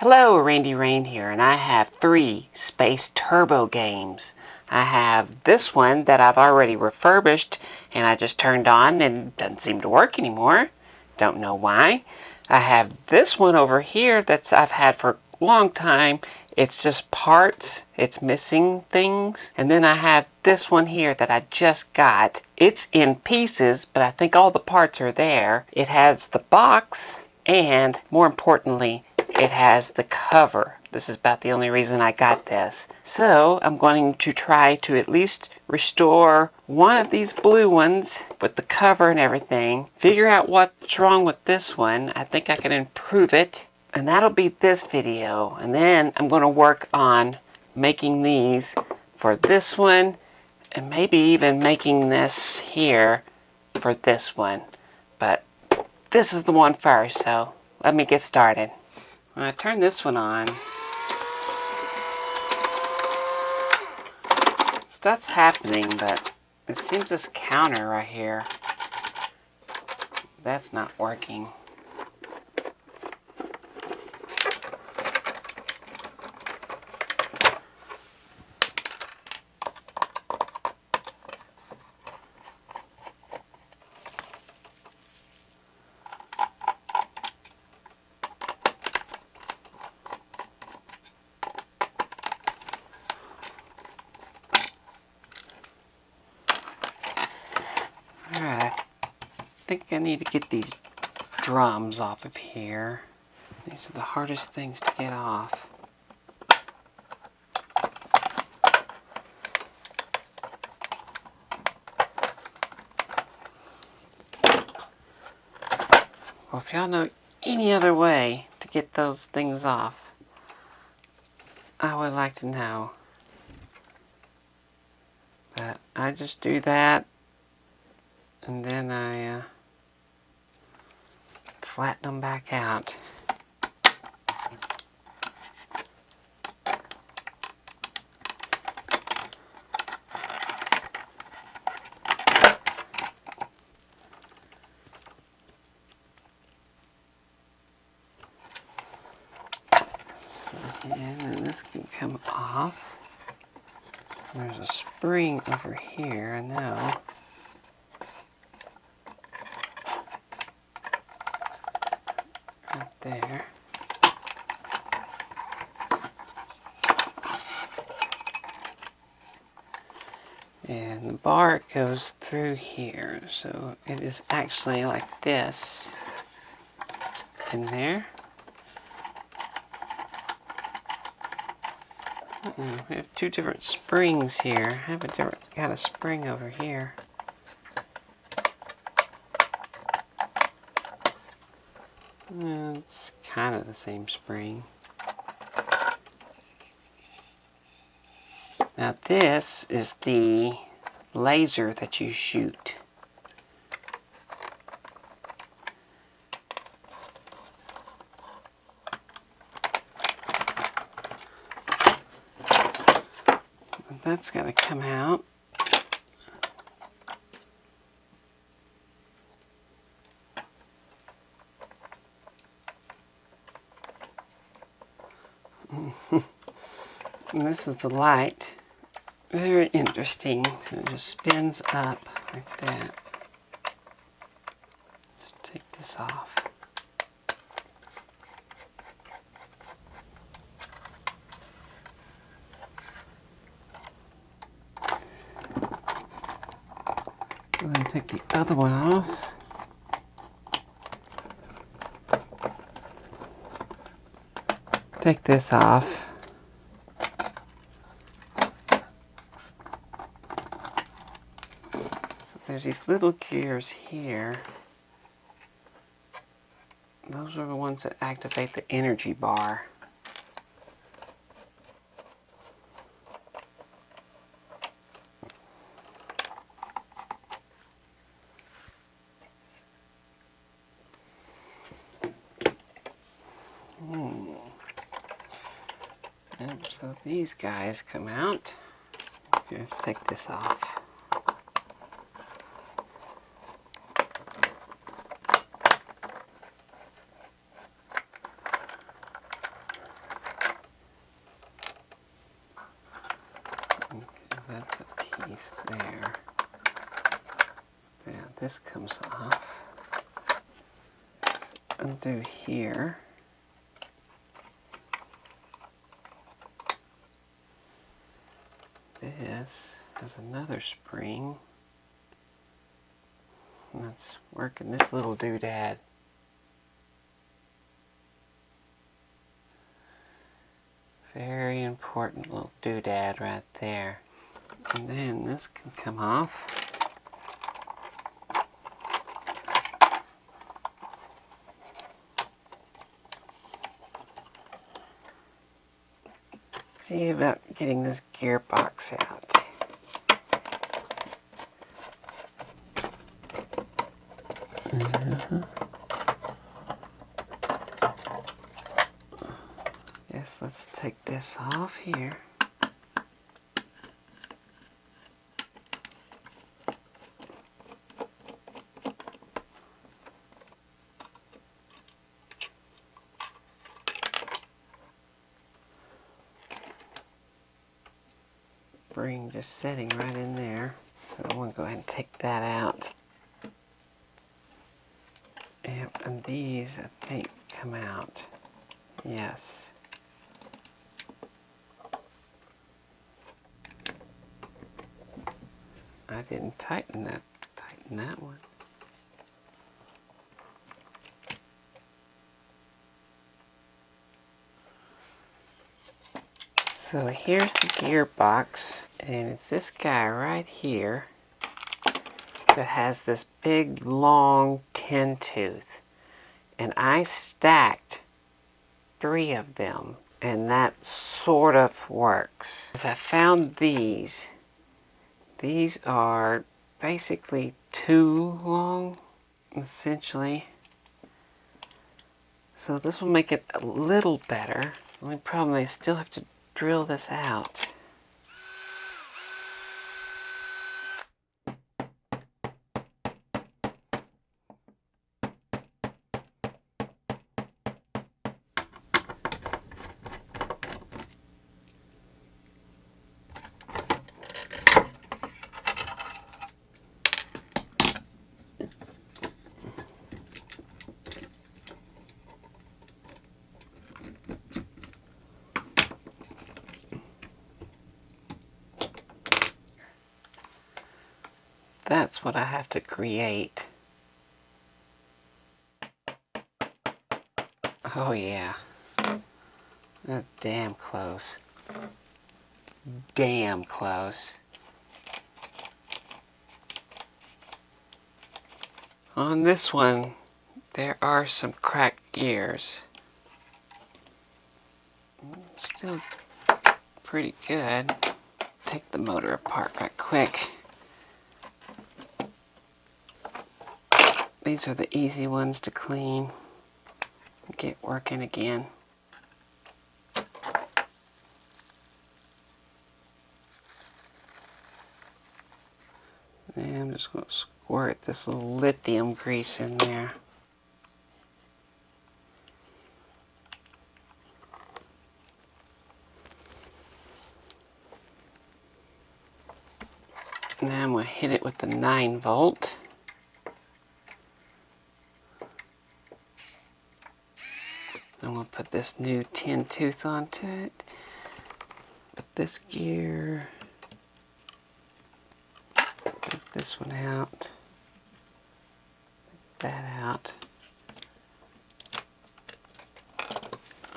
Hello, Randy Rain here, and I have 3 Space Turbo games. I have this one that I've already refurbished and I just turned on and it doesn't seem to work anymore. Don't know why. I have this one over here that I've had for a long time. It's just parts. It's missing things. And then I have this one here that I just got. It's in pieces, but I think all the parts are there. It has the box and, more importantly, it has the cover. This is about the only reason I got this. So I'm going to try to at least restore one of these blue ones with the cover and everything. Figure out what's wrong with this one. I think I can improve it. And that'll be this video. And then I'm going to work on making these for this one. And maybe even making this here for this one. But this is the one first, so let me get started. When I turn this one on, stuff's happening, but it seems this counter right here, that's not working. Alright, I think I need to get these drums off of here. These are the hardest things to get off. Well, if y'all know any other way to get those things off, I would like to know. But I just do that, and then I flatten them back out. And then this can come off. There's a spring over here, I know. Right there. And the bar goes through here, so it is actually like this in there. We have 2 different springs here. I have a different kind of spring over here. It's kind of the same spring. Now this is the laser that you shoot. That's got to come out. And this is the light. Very interesting. So it just spins up like that. Just take this off. Go ahead and take the other one off. Take this off. So there's these little gears here. Those are the ones that activate the energy bar. And so these guys come out. Let's take this off. That's a piece there. Now this comes off. Undo here. This has another spring. And that's working this little doodad. Very important little doodad right there. And then this can come off. See about getting this gearbox out. Yes, let's take this off here. Spring just sitting right in there. So I'm going to go ahead and take that out. Yep, and these I think come out. Yes. I didn't tighten that one. So here's the gearbox, and it's this guy right here that has this big long tin tooth, and I stacked 3 of them, and that sort of works. As I found these are basically too long, essentially. So this will make it a little better. The only problem is I still have to drill this out. That's what I have to create. Oh yeah. That's damn close. Damn close. On this one, there are some cracked gears. Still pretty good. Take the motor apart right quick. These are the easy ones to clean. Get working again. And I'm just going to squirt this little lithium grease in there. Now I'm going to hit it with the 9-volt. I'm going to put this new tin tooth onto it. Put this gear. Take this one out. Take that out.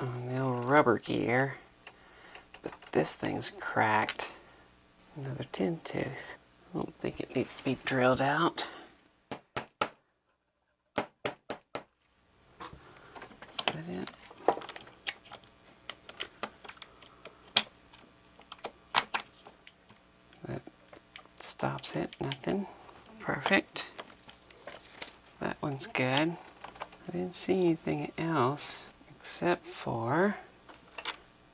On the old rubber gear. But this thing's cracked. Another tin tooth. I don't think it needs to be drilled out. Is that it? That stops it, nothing. Perfect. That one's good. I didn't see anything else except for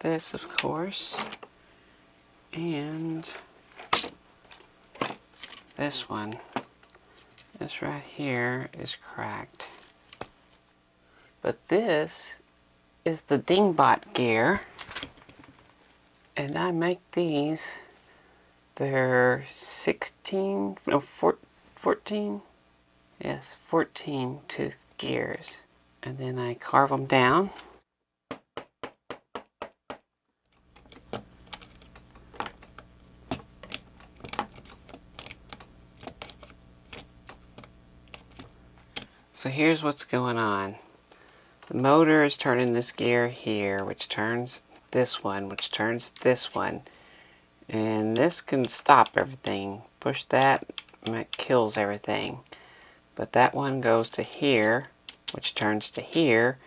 this, of course, and this one. This right here is cracked. But this is the Dingbot gear, and I make these They're 16, no, 14, yes, 14 tooth gears. And then I carve them down. So here's what's going on. The motor is turning this gear here, which turns this one, which turns this one. And this can stop everything. Push that, and it kills everything. But that one goes to here, which turns to here,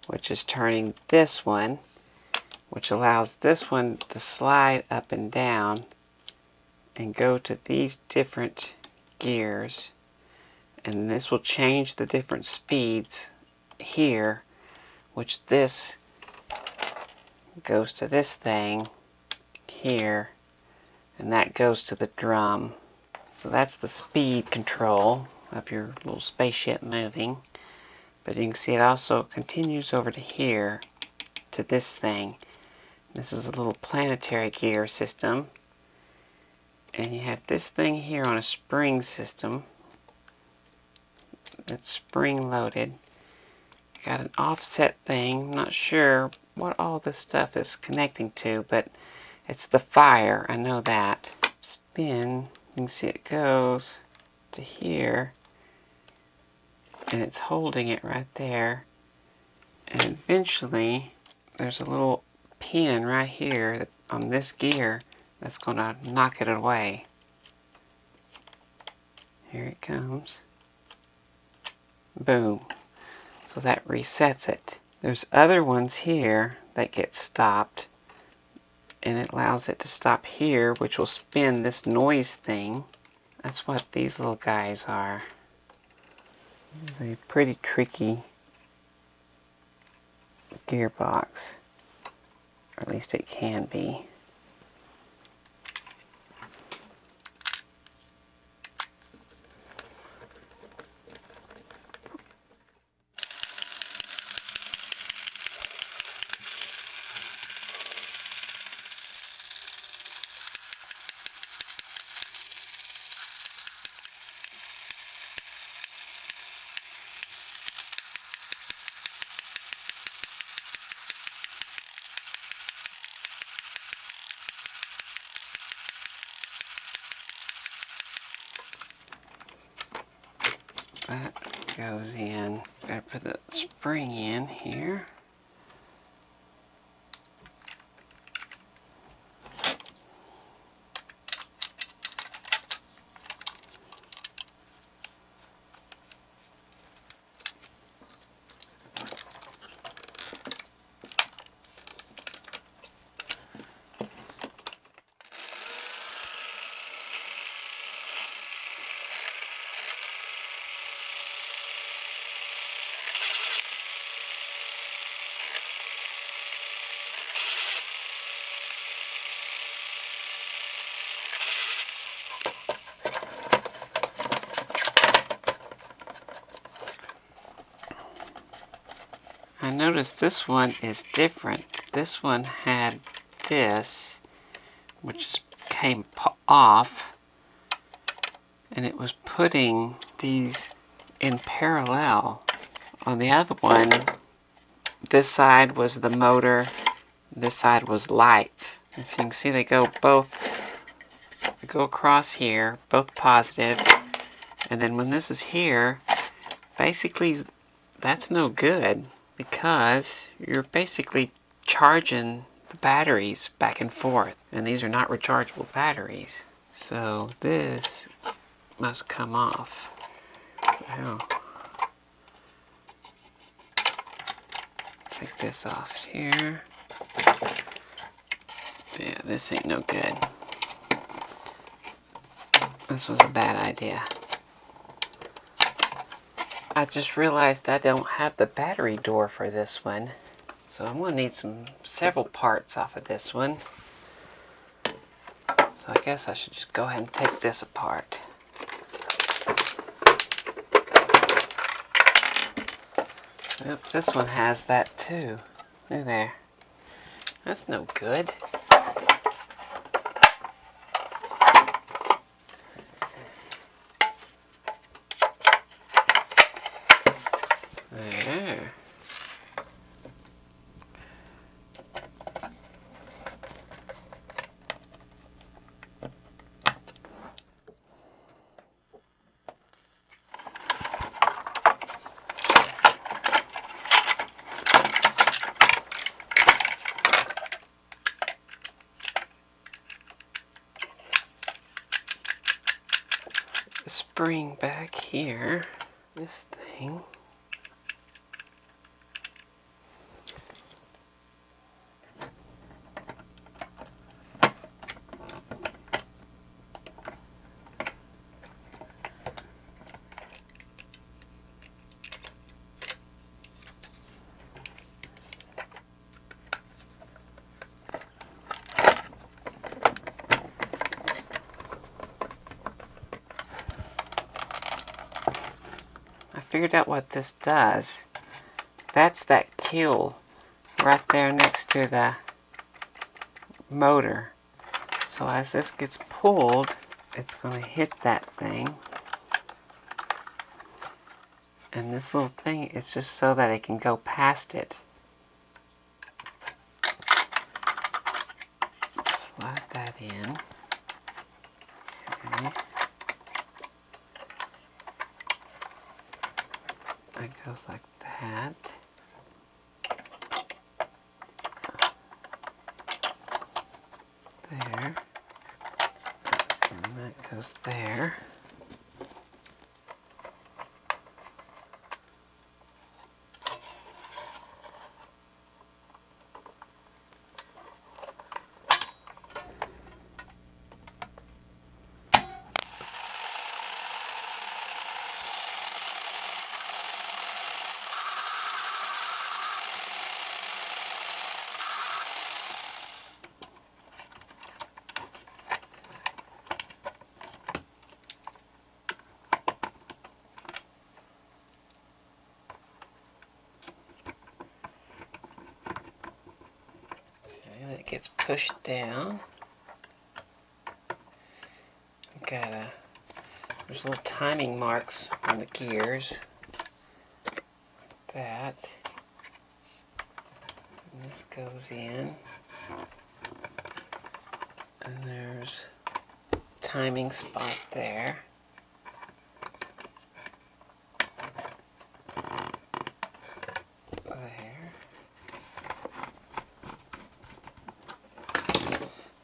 which is turning this one, which allows this one to slide up and down and go to these different gears. And this will change the different speeds here, which this goes to this thing here, and that goes to the drum. So that's the speed control of your little spaceship moving. But you can see it also continues over to here, to this thing. This is a little planetary gear system. And you have this thing here on a spring system. That's spring loaded. Got an offset thing. I'm not sure what all this stuff is connecting to, but it's the fire. I know that. Spin. You can see it goes to here. And it's holding it right there. And eventually, there's a little pin right here that's on this gear that's going to knock it away. Here it comes. Boom. So that resets it. There's other ones here that get stopped, and it allows it to stop here, which will spin this noise thing. That's what these little guys are. This is a pretty tricky gearbox, or at least it can be. That goes in. Gotta put the spring in here. I noticed this one is different. This one had this, which came off, and it was putting these in parallel. On the other one, this side was the motor, this side was lights. And so you can see they go across here, both positive. And then when this is here, basically that's no good, because you're basically charging the batteries back and forth, and these are not rechargeable batteries. So this must come off. Now, take this off here. Yeah, this ain't no good. This was a bad idea. I just realized I don't have the battery door for this one. So I'm going to need several parts off of this one. So I guess I should just go ahead and take this apart. Yep, this one has that too. Look there. That's no good. spring back here, this thing. Figured out what this does. That's that keel right there next to the motor. So as this gets pulled, it's going to hit that thing. And this little thing is just so that it can go past it. Slide that in. Okay. It goes like that. There. And that goes there. And it gets pushed down. There's little timing marks on the gears. That. And this goes in. And there's a timing spot there.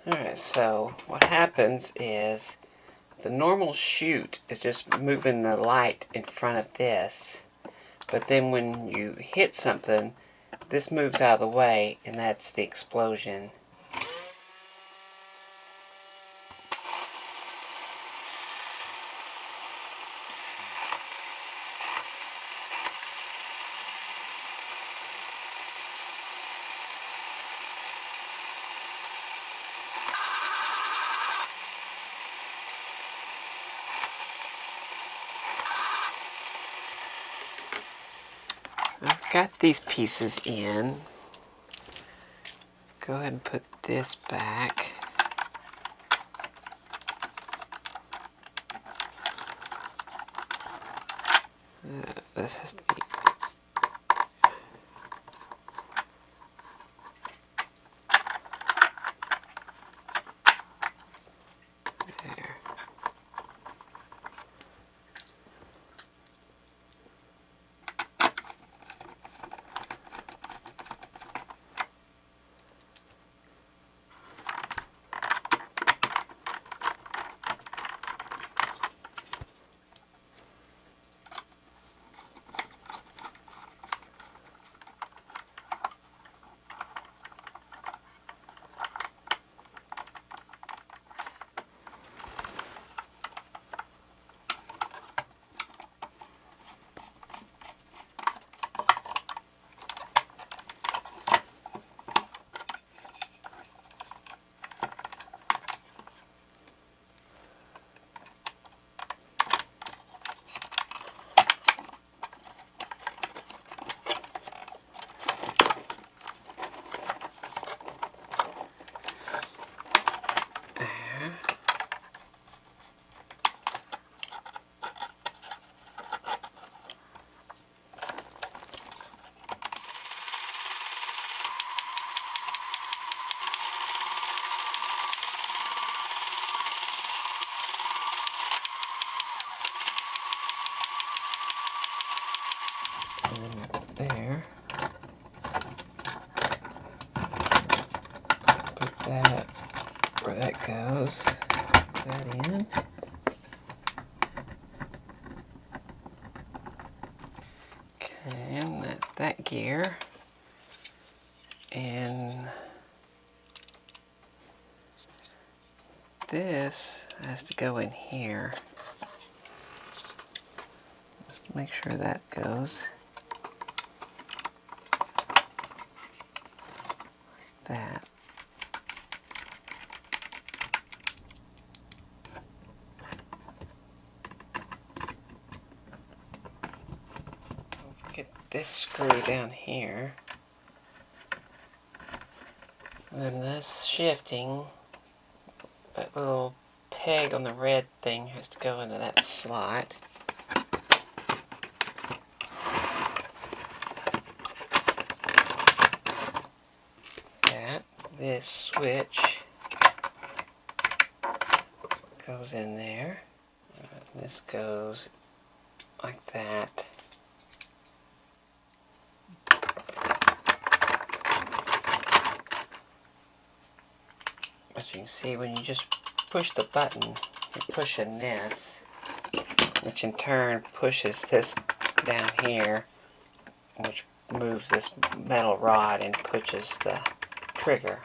Alright, so what happens is the normal chute is just moving the light in front of this, but then when you hit something, this moves out of the way, and that's the explosion. I've got these pieces in. Go ahead and put this back. This has to be... There. There. Put that where that goes. Put that in. gear. And this has to go in here. Just make sure that goes. That. Don't forget this screw down here. And then this shifting, that little peg on the red thing has to go into that slot. That. This switch goes in there. This goes like that. As you can see, when you just push the button, you're pushing this, which in turn pushes this down here, which moves this metal rod and pushes the trigger.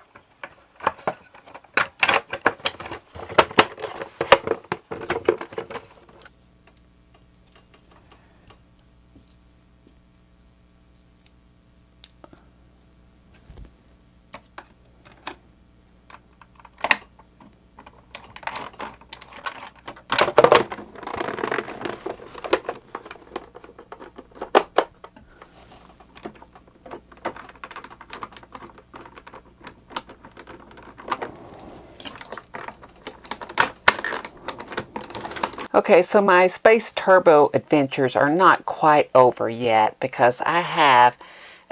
Okay, so my Space Turbo adventures are not quite over yet because I have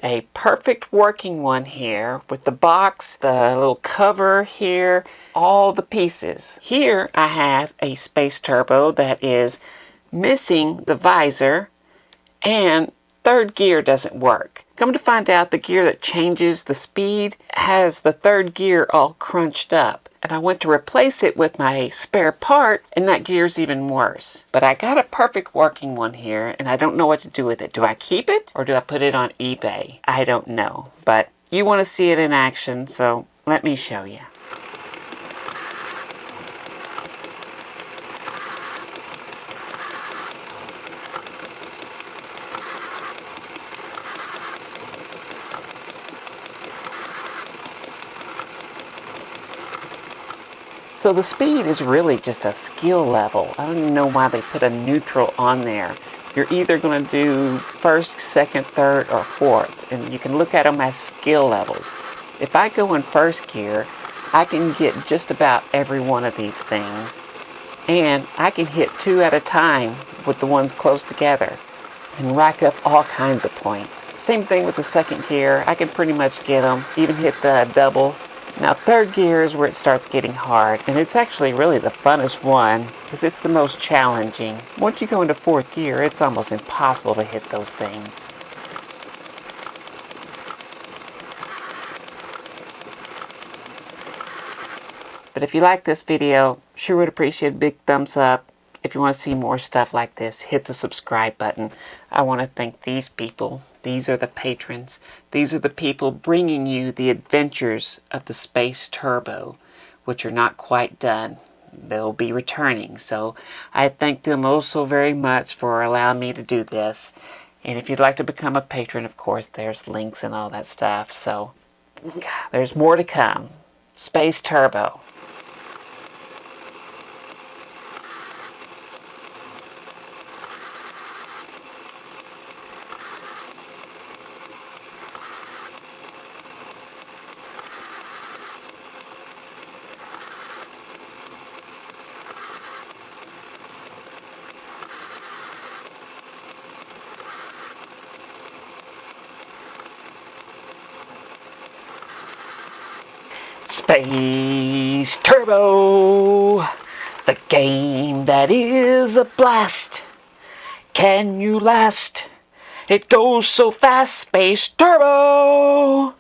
a perfect working one here with the box, the little cover here, all the pieces. Here I have a Space Turbo that is missing the visor and third gear doesn't work. Come to find out, the gear that changes the speed has the third gear all crunched up. And I went to replace it with my spare part, and that gear's even worse. But I got a perfect working one here, and I don't know what to do with it. Do I keep it, or do I put it on eBay? I don't know. But you want to see it in action, so let me show you. So the speed is really just a skill level. I don't even know why they put a neutral on there. You're either going to do first, second, third, or fourth. And you can look at them as skill levels. If I go in first gear, I can get just about every one of these things. And I can hit 2 at a time with the ones close together and rack up all kinds of points. Same thing with the second gear. I can pretty much get them, even hit the double. Now third gear is where it starts getting hard, and it's actually really the funnest one because it's the most challenging. Once you go into fourth gear, it's almost impossible to hit those things. But if you like this video, sure would appreciate a big thumbs up. If you want to see more stuff like this, hit the subscribe button. I want to thank these people. These are the patrons. These are the people bringing you the adventures of the Space Turbo, which are not quite done. They'll be returning. So I thank them also very much for allowing me to do this. And if you'd like to become a patron, of course, there's links and all that stuff. So there's more to come. Space Turbo. Space Turbo, the game that is a blast. Can you last? It goes so fast, Space Turbo.